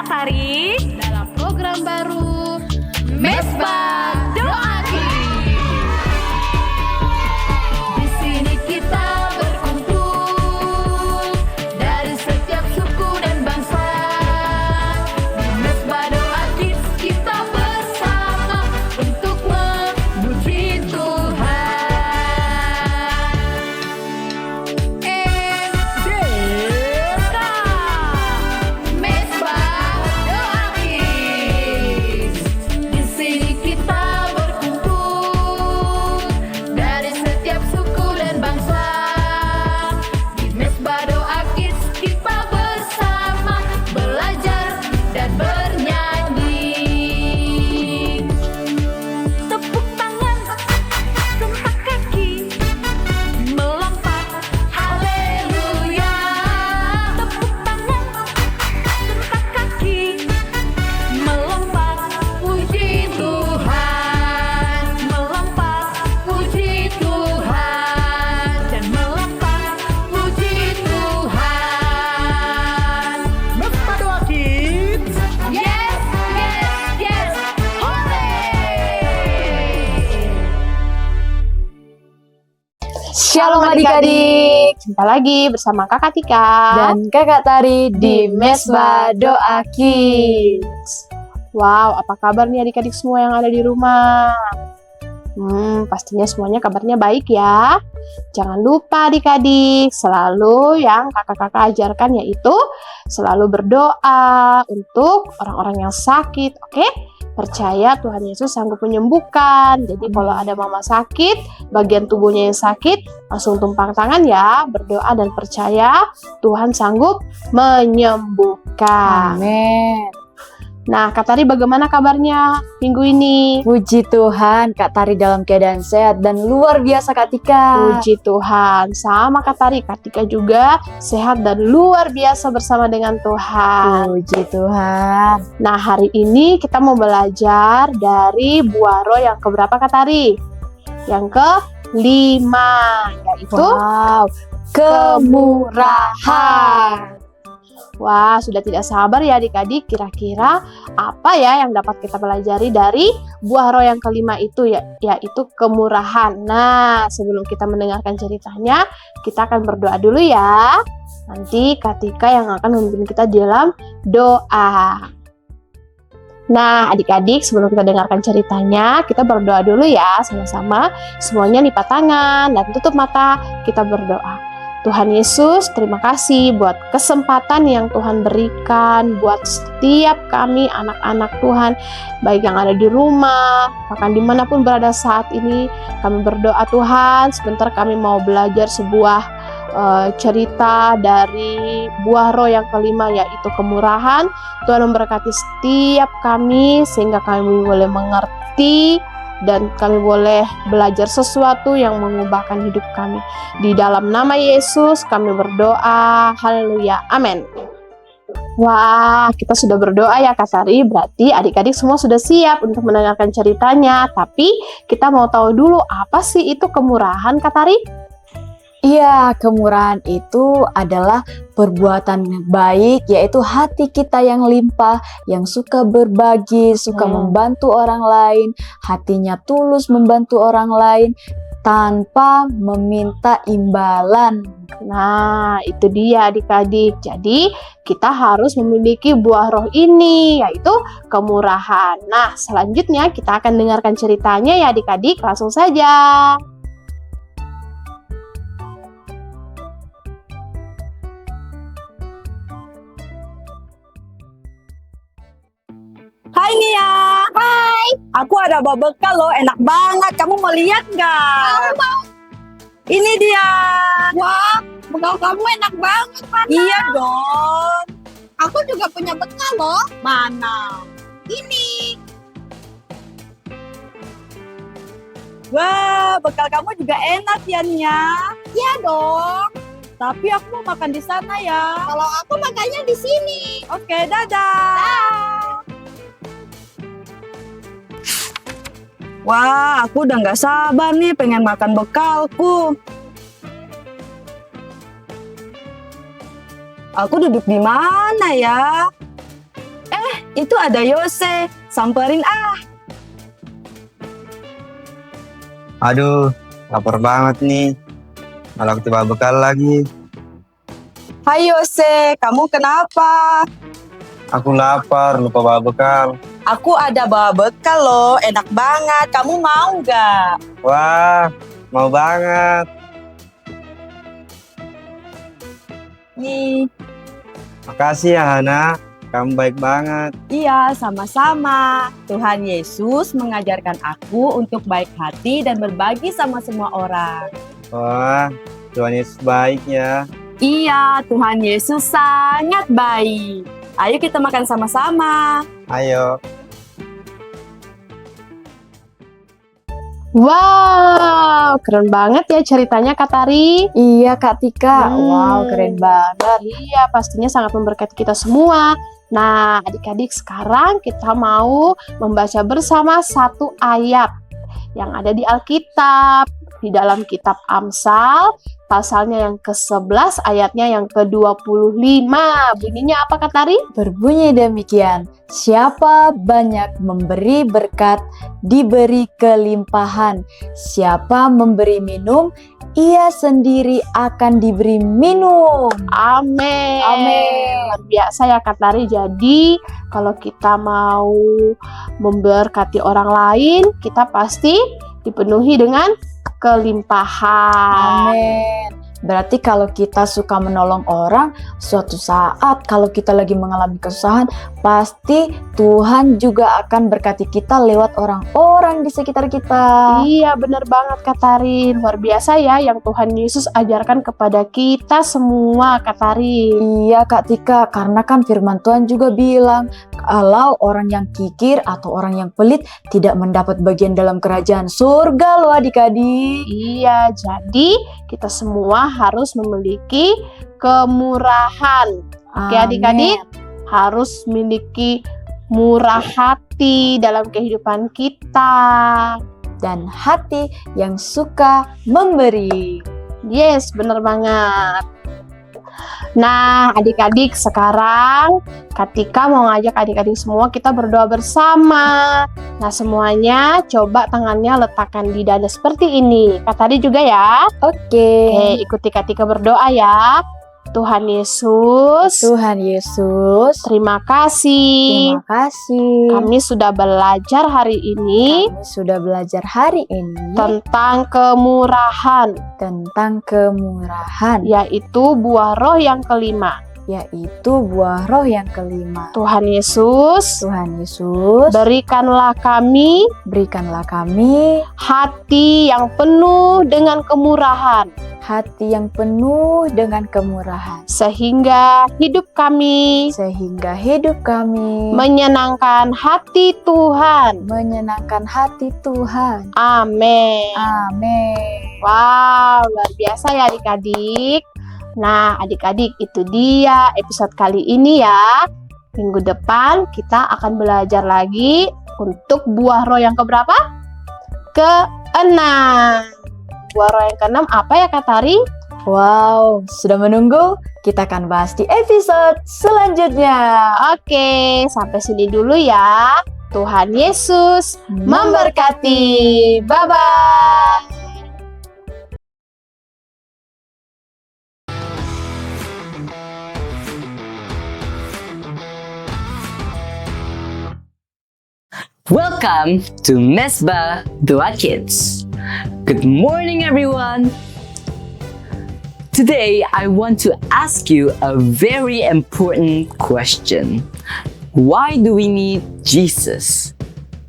Kak Sari dalam program baru Mesbah Doa Kids. Di sini kita berkumpul dari setiap suku dan bangsa. Di Mesbah Doa Kids kita bersama untuk memuji Tuhan. Merdeka! Mesbah Doa Kids. Di sini kita berkumpul dari setiap suku dan bangsa. Di Mesbah Doa Kids kita bersama belajar dan bernyanyi. Tepuk tangan, sentak kaki, melompat, Haleluya. tepuk tangan, sentak kaki, melompat, Puji Tuhan, melompat, puji Tuhan, dan melompat. puji Tuhan. Mesbah Doa Kids. Yes, yes, yes. Hore! Shalom adik-adik, Jumpa lagi bersama Kakak Tika dan Kakak Tari di Mesbah Doa Kids. Wow, apa kabar nih adik-adik semua yang ada di rumah? Pastinya semuanya kabarnya baik ya. Jangan lupa adik-adik, selalu yang kakak-kakak ajarkan yaitu selalu berdoa untuk orang-orang yang sakit, oke? Percaya Tuhan Yesus sanggup menyembuhkan. Jadi kalau ada mama sakit, bagian tubuhnya yang sakit, langsung tumpang tangan ya, berdoa dan percaya Tuhan sanggup menyembuhkan. Amin. Nah, Kak Tari bagaimana kabarnya minggu ini? Puji Tuhan, Kak Tari dalam keadaan sehat dan luar biasa Kak Tika. Puji Tuhan, sama Kak Tari, Kak Tika juga sehat dan luar biasa bersama dengan Tuhan. Puji Tuhan. Nah, hari ini kita mau belajar dari buah roh yang keberapa Kak Tari? Yang ke-5, yaitu Wow, kemurahan. Wah, sudah tidak sabar ya adik-adik, kira-kira apa ya yang dapat kita pelajari dari buah roh yang ke-5 itu ya, yaitu kemurahan. Nah, sebelum kita mendengarkan ceritanya, kita akan berdoa dulu ya. Nanti Kak Tika yang akan memimpin kita dalam doa. Nah, adik-adik, sebelum kita dengarkan ceritanya, kita berdoa dulu ya sama-sama. Semuanya lipat tangan dan tutup mata, kita berdoa. Tuhan Yesus, terima kasih buat kesempatan yang Tuhan berikan buat setiap kami anak-anak Tuhan, baik yang ada di rumah, bahkan dimanapun berada saat ini. Kami berdoa Tuhan, sebentar kami mau belajar sebuah cerita dari buah roh yang ke-5 yaitu kemurahan. Tuhan memberkati setiap kami sehingga kami boleh mengerti dan kami boleh belajar sesuatu yang mengubahkan hidup kami. Di dalam nama Yesus kami berdoa. Haleluya. Amin. Wah, kita sudah berdoa ya Kak Sari. Berarti adik-adik semua sudah siap untuk mendengarkan ceritanya. Tapi kita mau tahu dulu apa sih itu kemurahan Kak Sari? Iya, kemurahan itu adalah perbuatan baik, yaitu hati kita yang limpah, yang suka berbagi, suka membantu orang lain, hatinya tulus membantu orang lain, tanpa meminta imbalan. Nah, itu dia adik-adik. Jadi, kita harus memiliki buah roh ini, yaitu kemurahan. Nah, selanjutnya kita akan dengarkan ceritanya ya adik-adik. Langsung saja. Hai Nia. Hai. Aku ada bawa bekal loh, enak banget. Kamu mau lihat nggak? Mau. Ini dia. Wah, bekal kamu enak banget, Mana. Iya dong. Aku juga punya bekal loh. Mana? Ini. Wah, bekal kamu juga enak ya Nia. Iya dong. Tapi aku mau makan di sana ya. Kalau aku makannya di sini. Oke, dadah. Wah, aku udah nggak sabar nih pengen makan bekalku. Aku duduk di mana ya? itu ada Yose. Samperin ah. Aduh, lapar banget nih. Malah tiba bekal lagi. Hai Yose, kamu kenapa? Aku lapar, lupa bawa bekal. Aku ada bawa bekal loh, enak banget. Kamu mau nggak? Wah, mau banget. Nih, Makasih ya Hana, kamu baik banget. iya sama-sama. Tuhan Yesus mengajarkan aku untuk baik hati dan berbagi sama semua orang. Wah, Tuhan Yesus baik ya. Iya, Tuhan Yesus sangat baik. Ayo kita makan sama-sama. Ayo. Wow, keren banget ya ceritanya Kak Tari. Iya Kak Tika, Hmm. wow keren banget. Iya, pastinya sangat memberkati kita semua. Nah, adik-adik, sekarang kita mau membaca bersama satu ayat yang ada di Alkitab, di dalam kitab Amsal, pasalnya yang ke-11, ayatnya yang ke-25. Bunyinya apa Kak Tari? Berbunyi demikian, siapa banyak memberi berkat, diberi kelimpahan. Siapa memberi minum, ia sendiri akan diberi minum. Amin. Amin. Luar biasa ya Kak Tari. Jadi kalau kita mau memberkati orang lain, kita pasti dipenuhi dengan kelimpahan. Amin. Berarti kalau kita suka menolong orang, suatu saat kalau kita lagi mengalami kesusahan, pasti Tuhan juga akan berkati kita lewat orang-orang di sekitar kita. Iya, benar banget Kak Tari. Luar biasa ya yang Tuhan Yesus ajarkan kepada kita semua Kak Tari. Iya Kak Tika, karena kan firman Tuhan juga bilang kalau orang yang kikir atau orang yang pelit tidak mendapat bagian dalam kerajaan surga loh adik-adik. Iya, jadi kita semua harus memiliki kemurahan. Oke adik-adik, harus memiliki murah hati dalam kehidupan kita. Dan hati yang suka memberi. Yes, bener banget. Nah, adik-adik, sekarang Katika mau ngajak adik-adik semua kita berdoa bersama. Nah, semuanya coba tangannya letakkan di dada seperti ini. Kak tadi juga ya. Oke. Oke, ikuti Katika berdoa ya. Tuhan Yesus, Tuhan Yesus, terima kasih. terima kasih. Kami sudah belajar hari ini Kami sudah belajar hari ini tentang kemurahan, tentang kemurahan, yaitu buah roh yang kelima. yaitu buah roh yang kelima. Tuhan Yesus, Tuhan Yesus, berikanlah kami berikanlah kami hati yang penuh dengan kemurahan, hati yang penuh dengan kemurahan, sehingga hidup kami sehingga hidup kami menyenangkan hati Tuhan. menyenangkan hati Tuhan. Amin. Amin. Wow, luar biasa ya adik-adik. Nah, adik-adik, itu dia episode kali ini ya. Minggu depan kita akan belajar lagi untuk buah roh yang keberapa? Ke-6. Buah roh yang ke-6 apa ya Kak Tari? Wow, sudah menunggu? Kita akan bahas di episode selanjutnya. Oke, sampai sini dulu ya. Tuhan Yesus memberkati. Bye-bye. Welcome to Mesbah Dua Kids. Good morning, everyone. Today, I want to ask you a very important question. Why do we need Jesus?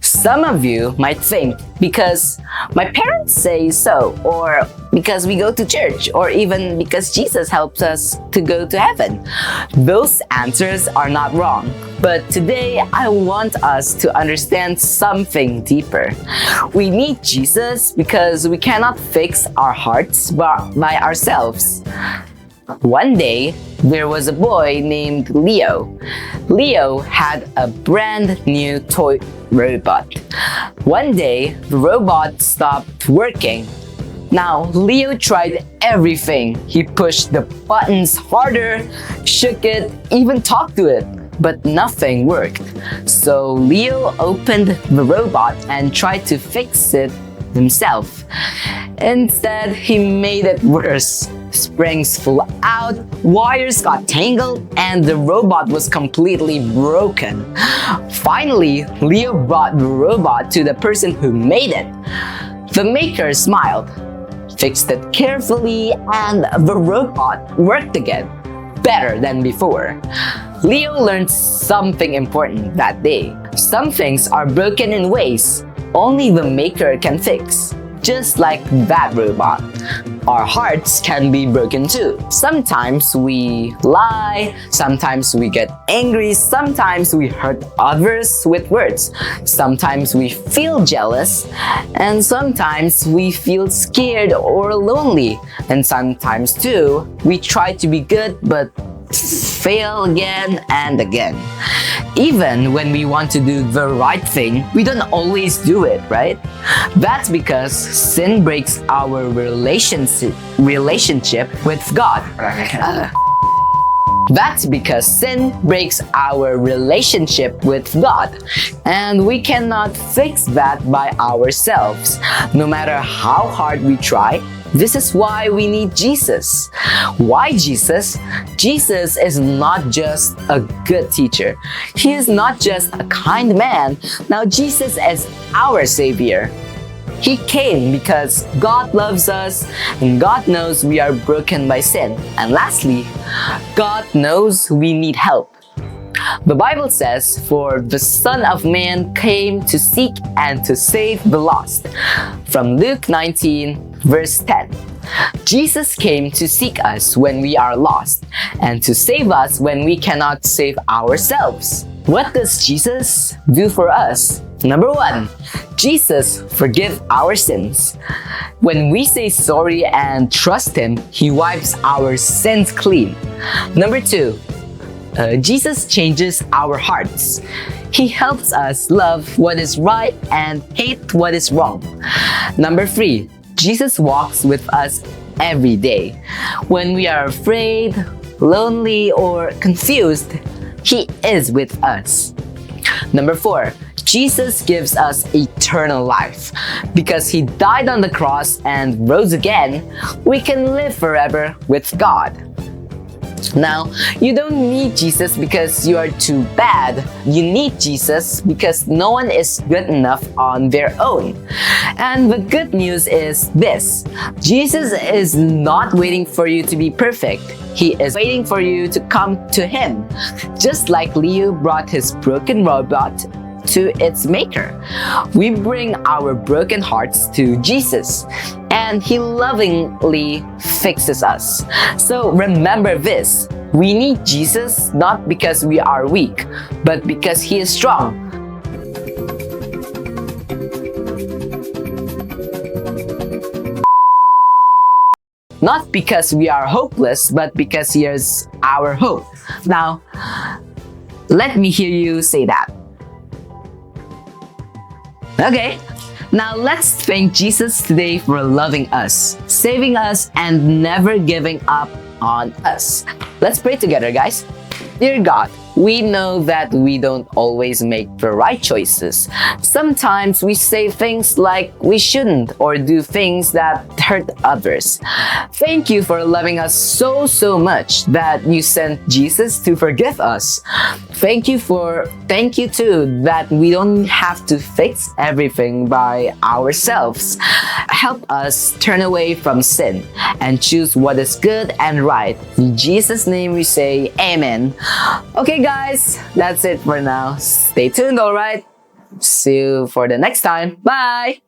Some of you might think because my parents say so, or because we go to church, or even because Jesus helps us to go to heaven. Those answers are not wrong. But today, I want us to understand something deeper. We need Jesus because we cannot fix our hearts by ourselves. One day, there was a boy named Leo. Leo had a brand new toy robot. One day, the robot stopped working. Now, Leo tried everything. He pushed the buttons harder, shook it, even talked to it. but nothing worked. So Leo opened the robot and tried to fix it himself. Instead, he made it worse. Springs flew out, wires got tangled, and the robot was completely broken. Finally, Leo brought the robot to the person who made it. The maker smiled, fixed it carefully, and the robot worked again, better than before. Leo learned something important that day. Some things are broken in ways only the maker can fix. Just like that robot, our hearts can be broken too. Sometimes we lie, sometimes we get angry, sometimes we hurt others with words, sometimes we feel jealous, and sometimes we feel scared or lonely, and sometimes too, we try to be good but fail again and again. Even when we want to do the right thing, we don't always do it, right? That's because sin breaks our relationship with God. That's because sin breaks our relationship with God, and we cannot fix that by ourselves. No matter how hard we try, this is why we need Jesus. Why Jesus? Jesus is not just a good teacher. He is not just a kind man. Now, Jesus is our Savior. He came because God loves us and God knows we are broken by sin. And lastly, God knows we need help. The Bible says, "For the Son of Man came to seek and to save the lost." From Luke 19, verse 10. Jesus came to seek us when we are lost and to save us when we cannot save ourselves. What does Jesus do for us? Number 1, Jesus forgives our sins. When we say sorry and trust Him, He wipes our sins clean. Number 2, Jesus changes our hearts. He helps us love what is right and hate what is wrong. Number 3, Jesus walks with us every day. When we are afraid, lonely, or confused, He is with us. Number 4, Jesus gives us eternal life. Because He died on the cross and rose again, we can live forever with God. Now, you don't need Jesus because you are too bad. You need Jesus because no one is good enough on their own. And the good news is this: Jesus is not waiting for you to be perfect. He is waiting for you to come to Him. Just like Leo brought his broken robot to its maker, we bring our broken hearts to Jesus, and He lovingly fixes us. So remember this: we need Jesus not because we are weak, but because He is strong. Not because we are hopeless, but because He is our hope. Now, let me hear you say that. Okay, now let's thank Jesus today for loving us, saving us, and never giving up on us. Let's pray together, guys. Dear God, we know that we don't always make the right choices. Sometimes we say things like we shouldn't or do things that hurt others. Thank you for loving us so much that you sent Jesus to forgive us. Thank you too that we don't have to fix everything by ourselves. Help us turn away from sin and choose what is good and right. In Jesus' name we say amen. Okay guys, that's it for now. Stay tuned, alright? See you for the next time. Bye!